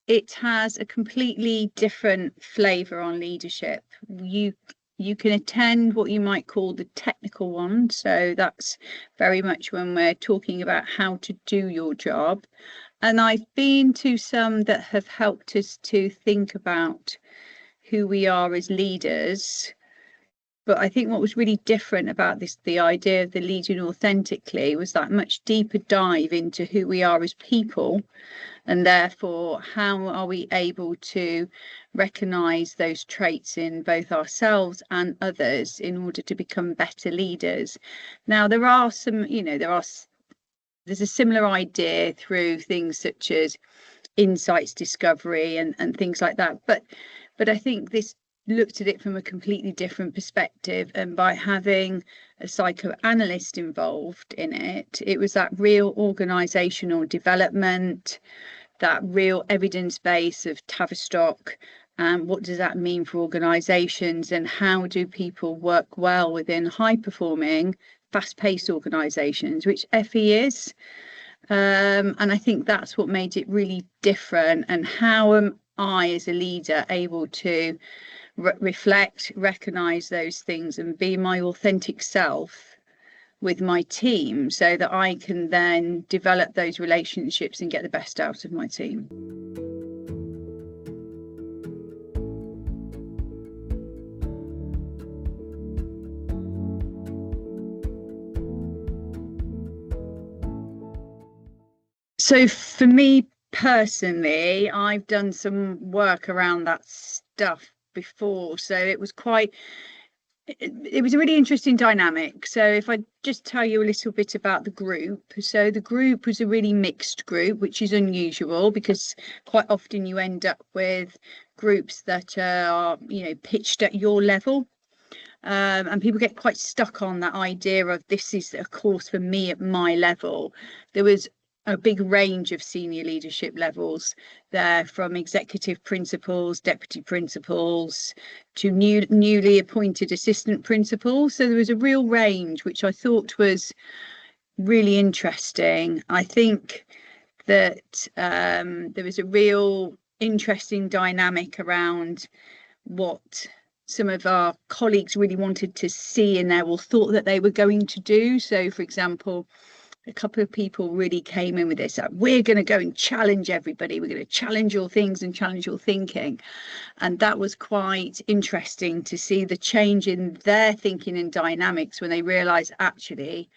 it has a completely different flavour on leadership. You can attend what you might call the technical one. So that's very much when we're talking about how to do your job. And I've been to some that have helped us to think about who we are as leaders. But I think what was really different about this, the idea of the Leading Authentically, was that much deeper dive into who we are as people, and therefore how are we able to recognize those traits in both ourselves and others in order to become better leaders. Now, there are some, there's a similar idea through things such as insights discovery and things like that. But I think this looked at it from a completely different perspective, and by having a psychoanalyst involved in it, it was that real organizational development, that real evidence base of Tavistock, and what does that mean for organizations, and how do people work well within high performing, fast-paced organizations, which FE is. And I think that's what made it really different. And how am I as a leader able to reflect, recognize those things, and be my authentic self with my team, so that I can then develop those relationships and get the best out of my team. So for me personally, I've done some work around that stuff before. So it was a really interesting dynamic. So if I just tell you a little bit about the group. So the group was a really mixed group, which is unusual because quite often you end up with groups that are, pitched at your level. And people get quite stuck on that idea of this is a course for me at my level. There was a big range of senior leadership levels there, from executive principals, deputy principals, to newly appointed assistant principals. So there was a real range, which I thought was really interesting. I think that there was a real interesting dynamic around what some of our colleagues really wanted to see in there, or thought that they were going to do. So, for example, a couple of people really came in with this, like, we're going to go and challenge everybody. We're going to challenge your things and challenge your thinking. And that was quite interesting to see the change in their thinking and dynamics when they realised actually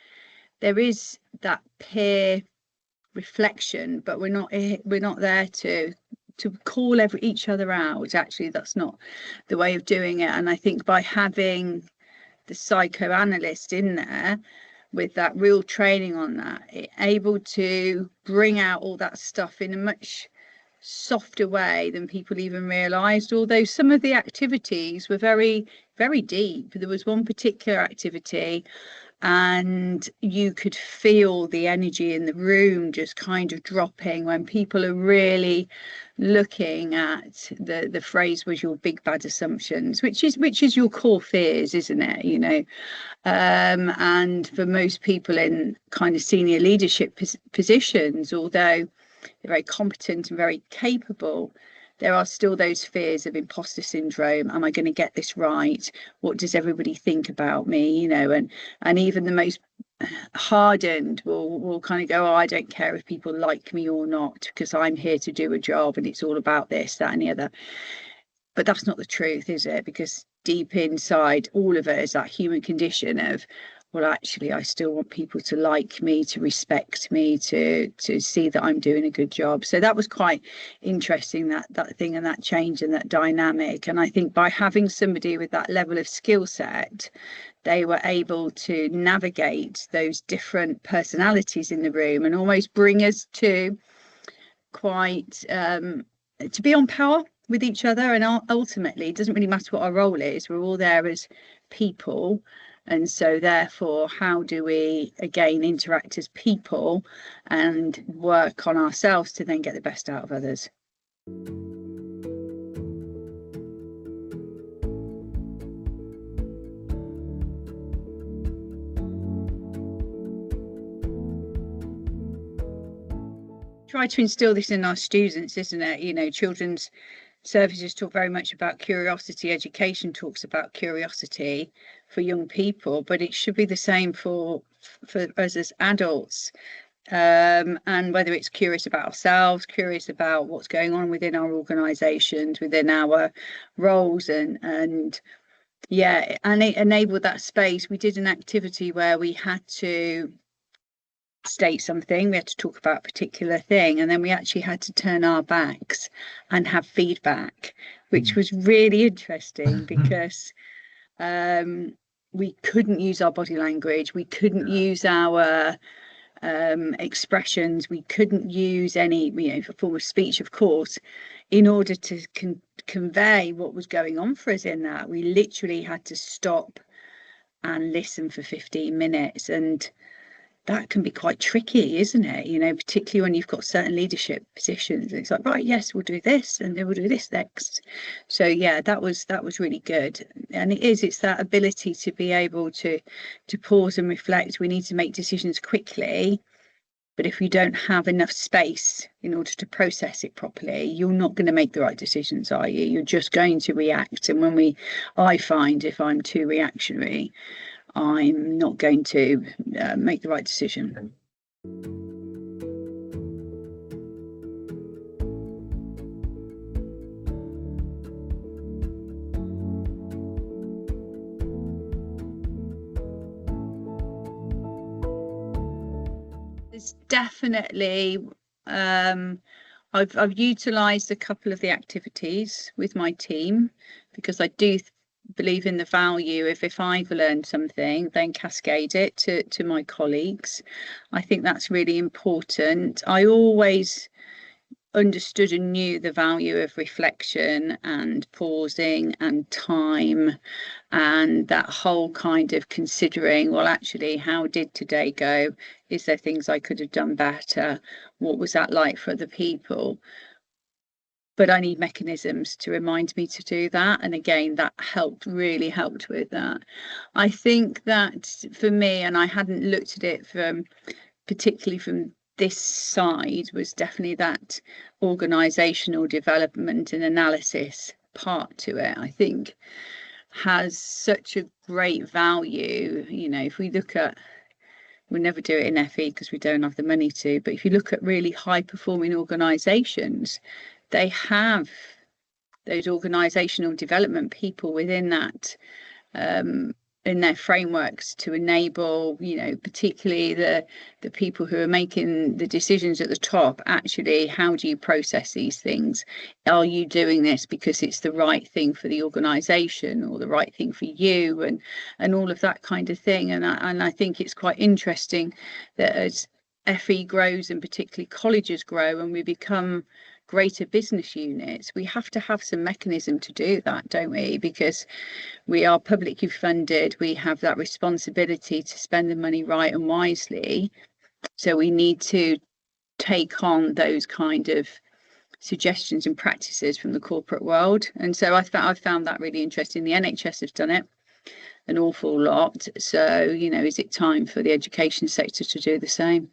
there is that peer reflection, but we're not there to call each other out. Actually, that's not the way of doing it. And I think by having the psychoanalyst in there with that real training on that, able to bring out all that stuff in a much softer way than people even realized, although some of the activities were very, very deep. There was one particular activity and you could feel the energy in the room just kind of dropping when people are really looking at the phrase was your big bad assumptions, which is your core fears, isn't it? And for most people in kind of senior leadership positions, although they're very competent and very capable, there are still those fears of imposter syndrome. Am I going to get this right? What does everybody think about me? And even the most hardened will kind of go, oh, I don't care if people like me or not, because I'm here to do a job and it's all about this, that and the other. But that's not the truth, is it? Because deep inside all of us, that human condition of, well, actually, I still want people to like me, to respect me, to see that I'm doing a good job. So that was quite interesting, that thing and that change and that dynamic. And I think by having somebody with that level of skill set, they were able to navigate those different personalities in the room and almost bring us to quite to be on par with each other. And ultimately, it doesn't really matter what our role is. We're all there as people. And so therefore, how do we again interact as people and work on ourselves to then get the best out of others? try to instill this in our students, isn't it? You know, children's services talk very much about curiosity. Education talks about curiosity for young people, but it should be the same for us as adults. And whether it's curious about ourselves, curious about what's going on within our organisations, within our roles, and yeah, and it enabled that space. We did an activity where we had to state something, we had to talk about a particular thing, and then we actually had to turn our backs and have feedback, which was really interesting because we couldn't use our body language, we couldn't use our expressions, we couldn't use any, you know, form of speech, of course, in order to convey what was going on for us in that. We literally had to stop and listen for 15 minutes, and that can be quite tricky, isn't it? You know, particularly when you've got certain leadership positions. It's like, right, yes, we'll do this, and then we'll do this next. So yeah, that was really good. And it's that ability to be able to pause and reflect. We need to make decisions quickly, but if you don't have enough space in order to process it properly, you're not going to make the right decisions, are you? You're just going to react. And I find if I'm too reactionary, I'm not going to make the right decision. There's definitely I've utilised a couple of the activities with my team, because I do believe in the value of, if I've learned something, then cascade it to my colleagues. I think that's really important. I always understood and knew the value of reflection and pausing and time, and that whole kind of considering, well, actually, how did today go? Is there things I could have done better? What was that like for other people? But I need mechanisms to remind me to do that. And again, that really helped with that. I think that for me, and I hadn't looked at it particularly from this side, was definitely that organisational development and analysis part to it. I think has such a great value. You know, if we look at, we'll never do it in FE because we don't have the money to, but if you look at really high performing organisations, they have those organisational development people within that, in their frameworks to enable, you know, particularly the people who are making the decisions at the top. Actually, how do you process these things? Are you doing this because it's the right thing for the organisation or the right thing for you, and all of that kind of thing. And I think it's quite interesting that as FE grows, and particularly colleges grow, and we become greater business units, we have to have some mechanism to do that, don't we? Because we are publicly funded, we have that responsibility to spend the money right and wisely. So we need to take on those kind of suggestions and practices from the corporate world. And so I've found that really interesting. The NHS has done it an awful lot. So, you know, is it time for the education sector to do the same?